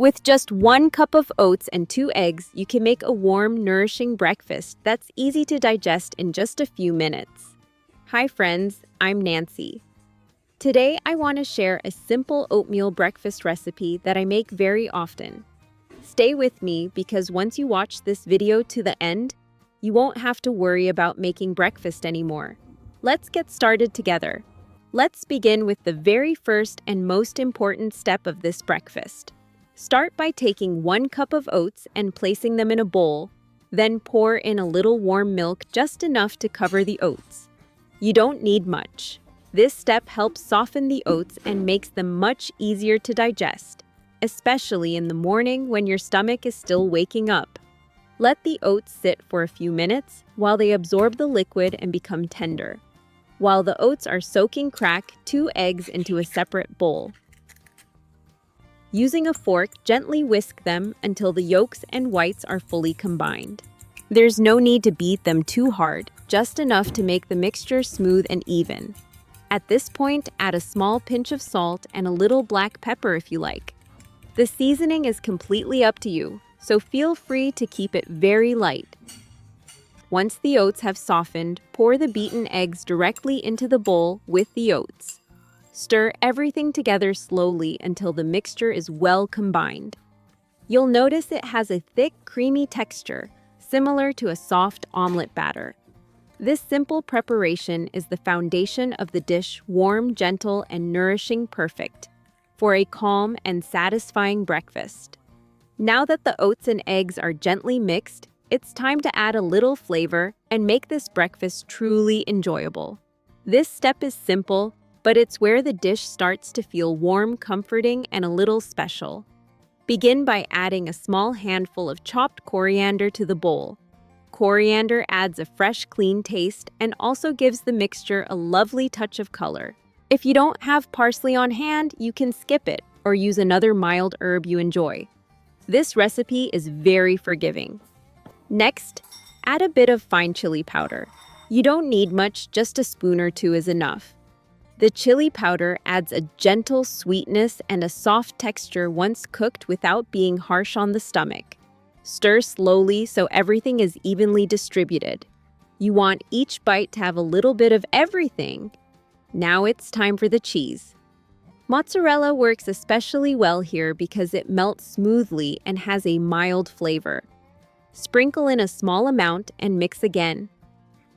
With just 1 cup of oats and 2 eggs, you can make a warm, nourishing breakfast that's easy to digest in just a few minutes. Hi friends, I'm Nancy. Today I want to share a simple oatmeal breakfast recipe that I make very often. Stay with me because once you watch this video to the end, you won't have to worry about making breakfast anymore. Let's get started together. Let's begin with the very first and most important step of this breakfast. Start by taking 1 cup of oats and placing them in a bowl, then pour in a little warm milk just enough to cover the oats. You don't need much. This step helps soften the oats and makes them much easier to digest, especially in the morning when your stomach is still waking up. Let the oats sit for a few minutes while they absorb the liquid and become tender. While the oats are soaking, crack 2 eggs into a separate bowl. Using a fork, gently whisk them until the yolks and whites are fully combined. There's no need to beat them too hard, just enough to make the mixture smooth and even. At this point, add a small pinch of salt and a little black pepper if you like. The seasoning is completely up to you, so feel free to keep it very light. Once the oats have softened, pour the beaten eggs directly into the bowl with the oats. Stir everything together slowly until the mixture is well combined. You'll notice it has a thick, creamy texture, similar to a soft omelet batter. This simple preparation is the foundation of the dish, warm, gentle, and nourishing, perfect for a calm and satisfying breakfast. Now that the oats and eggs are gently mixed, it's time to add a little flavor and make this breakfast truly enjoyable. This step is simple, but it's where the dish starts to feel warm, comforting, and a little special. Begin by adding a small handful of chopped coriander to the bowl. Coriander adds a fresh, clean taste and also gives the mixture a lovely touch of color. If you don't have parsley on hand, you can skip it or use another mild herb you enjoy. This recipe is very forgiving. Next, add a bit of fine chili powder. You don't need much, just a spoon or two is enough. The chili powder adds a gentle sweetness and a soft texture once cooked without being harsh on the stomach. Stir slowly so everything is evenly distributed. You want each bite to have a little bit of everything. Now it's time for the cheese. Mozzarella works especially well here because it melts smoothly and has a mild flavor. Sprinkle in a small amount and mix again.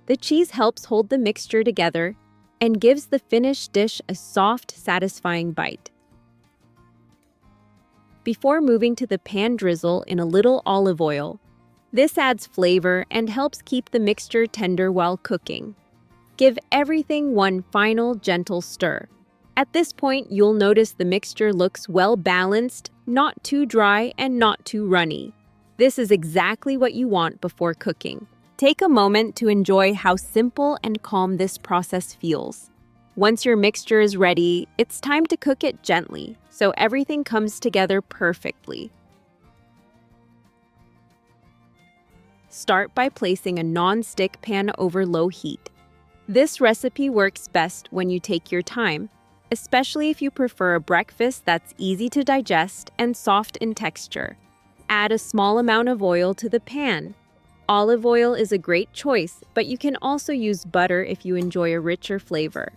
The cheese helps hold the mixture together and gives the finished dish a soft, satisfying bite. Before moving to the pan, drizzle in a little olive oil. This adds flavor and helps keep the mixture tender while cooking. Give everything one final, gentle stir. At this point, you'll notice the mixture looks well balanced, not too dry and not too runny. This is exactly what you want before cooking. Take a moment to enjoy how simple and calm this process feels. Once your mixture is ready, it's time to cook it gently so everything comes together perfectly. Start by placing a non-stick pan over low heat. This recipe works best when you take your time, especially if you prefer a breakfast that's easy to digest and soft in texture. Add a small amount of oil to the pan. Olive oil is a great choice, but you can also use butter if you enjoy a richer flavor.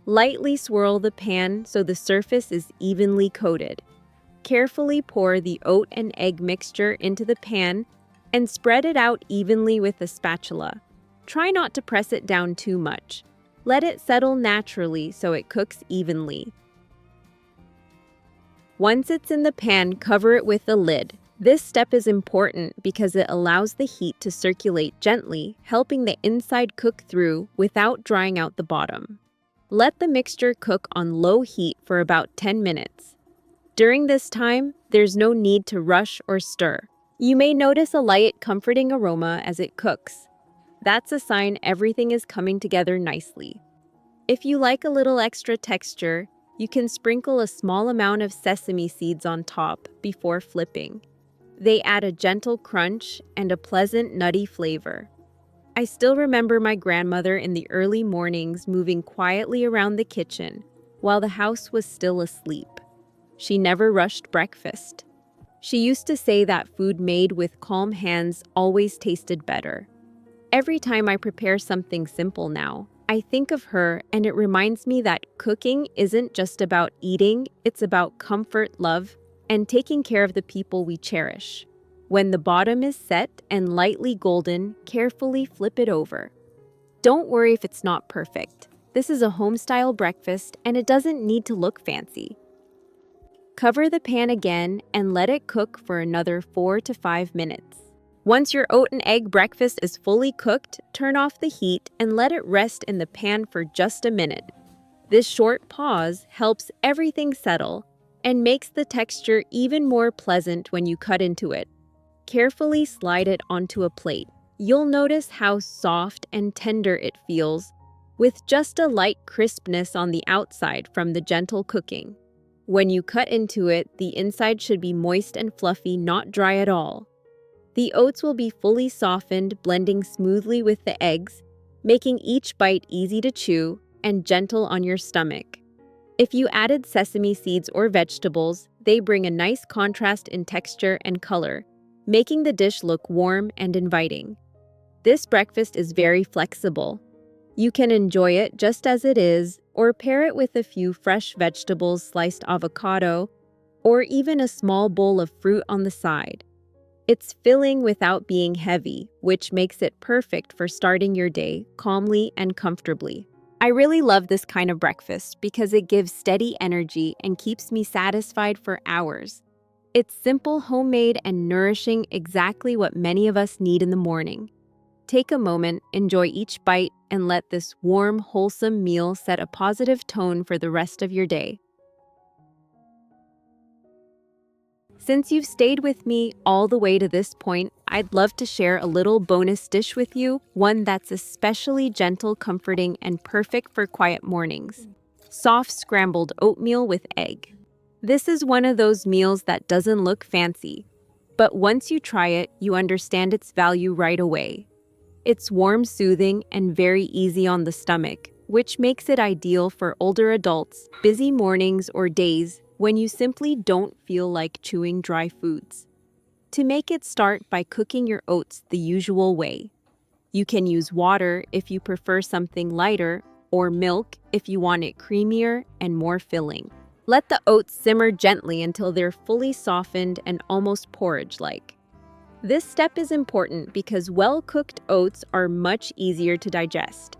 Lightly swirl the pan so the surface is evenly coated. Carefully pour the oat and egg mixture into the pan and spread it out evenly with a spatula. Try not to press it down too much. Let it settle naturally so it cooks evenly. Once it's in the pan, cover it with a lid. This step is important because it allows the heat to circulate gently, helping the inside cook through without drying out the bottom. Let the mixture cook on low heat for about 10 minutes. During this time, there's no need to rush or stir. You may notice a light, comforting aroma as it cooks. That's a sign everything is coming together nicely. If you like a little extra texture, you can sprinkle a small amount of sesame seeds on top before flipping. They add a gentle crunch and a pleasant nutty flavor. I still remember my grandmother in the early mornings moving quietly around the kitchen while the house was still asleep. She never rushed breakfast. She used to say that food made with calm hands always tasted better. Every time I prepare something simple now, I think of her, and it reminds me that cooking isn't just about eating, it's about comfort, love, and taking care of the people we cherish. When the bottom is set and lightly golden, carefully flip it over. Don't worry if it's not perfect. This is a home-style breakfast, and it doesn't need to look fancy. Cover the pan again and let it cook for another 4 to 5 minutes. Once your oat and egg breakfast is fully cooked, turn off the heat and let it rest in the pan for just a minute. This short pause helps everything settle and makes the texture even more pleasant when you cut into it. Carefully slide it onto a plate. You'll notice how soft and tender it feels, with just a light crispness on the outside from the gentle cooking. When you cut into it, the inside should be moist and fluffy, not dry at all. The oats will be fully softened, blending smoothly with the eggs, making each bite easy to chew and gentle on your stomach. If you added sesame seeds or vegetables, they bring a nice contrast in texture and color, making the dish look warm and inviting. This breakfast is very flexible. You can enjoy it just as it is, or pair it with a few fresh vegetables, sliced avocado, or even a small bowl of fruit on the side. It's filling without being heavy, which makes it perfect for starting your day calmly and comfortably. I really love this kind of breakfast because it gives steady energy and keeps me satisfied for hours. It's simple, homemade, and nourishing, exactly what many of us need in the morning. Take a moment, enjoy each bite, and let this warm, wholesome meal set a positive tone for the rest of your day. Since you've stayed with me all the way to this point, I'd love to share a little bonus dish with you, one that's especially gentle, comforting, and perfect for quiet mornings. Soft scrambled oatmeal with egg. This is one of those meals that doesn't look fancy, but once you try it, you understand its value right away. It's warm, soothing, and very easy on the stomach, which makes it ideal for older adults, busy mornings, or days when you simply don't feel like chewing dry foods. To make it, start by cooking your oats the usual way. You can use water if you prefer something lighter, or milk if you want it creamier and more filling. Let the oats simmer gently until they're fully softened and almost porridge-like. This step is important because well-cooked oats are much easier to digest.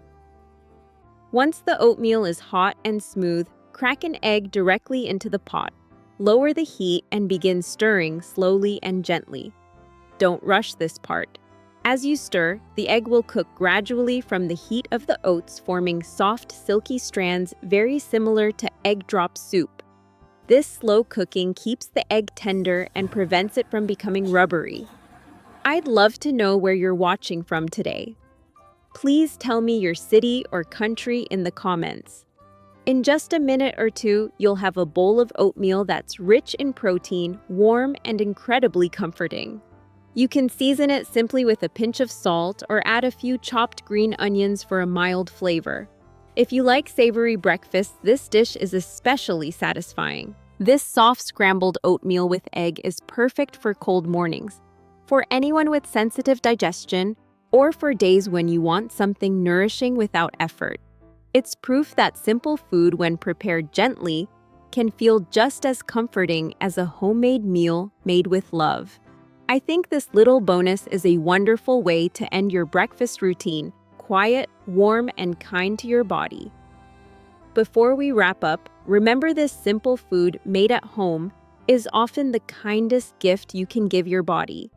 Once the oatmeal is hot and smooth, crack an egg directly into the pot. Lower the heat and begin stirring slowly and gently. Don't rush this part. As you stir, the egg will cook gradually from the heat of the oats, forming soft, silky strands very similar to egg drop soup. This slow cooking keeps the egg tender and prevents it from becoming rubbery. I'd love to know where you're watching from today. Please tell me your city or country in the comments. In just a minute or two, you'll have a bowl of oatmeal that's rich in protein, warm, and incredibly comforting. You can season it simply with a pinch of salt or add a few chopped green onions for a mild flavor. If you like savory breakfasts, this dish is especially satisfying. This soft scrambled oatmeal with egg is perfect for cold mornings, for anyone with sensitive digestion, or for days when you want something nourishing without effort. It's proof that simple food, when prepared gently, can feel just as comforting as a homemade meal made with love. I think this little bonus is a wonderful way to end your breakfast routine, quiet, warm, and kind to your body. Before we wrap up, remember this simple food made at home is often the kindest gift you can give your body.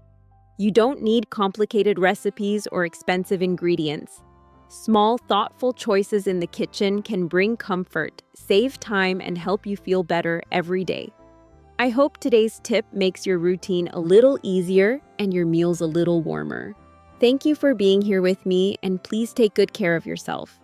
You don't need complicated recipes or expensive ingredients. Small, thoughtful choices in the kitchen can bring comfort, save time, and help you feel better every day. I hope today's tip makes your routine a little easier and your meals a little warmer. Thank you for being here with me, and please take good care of yourself.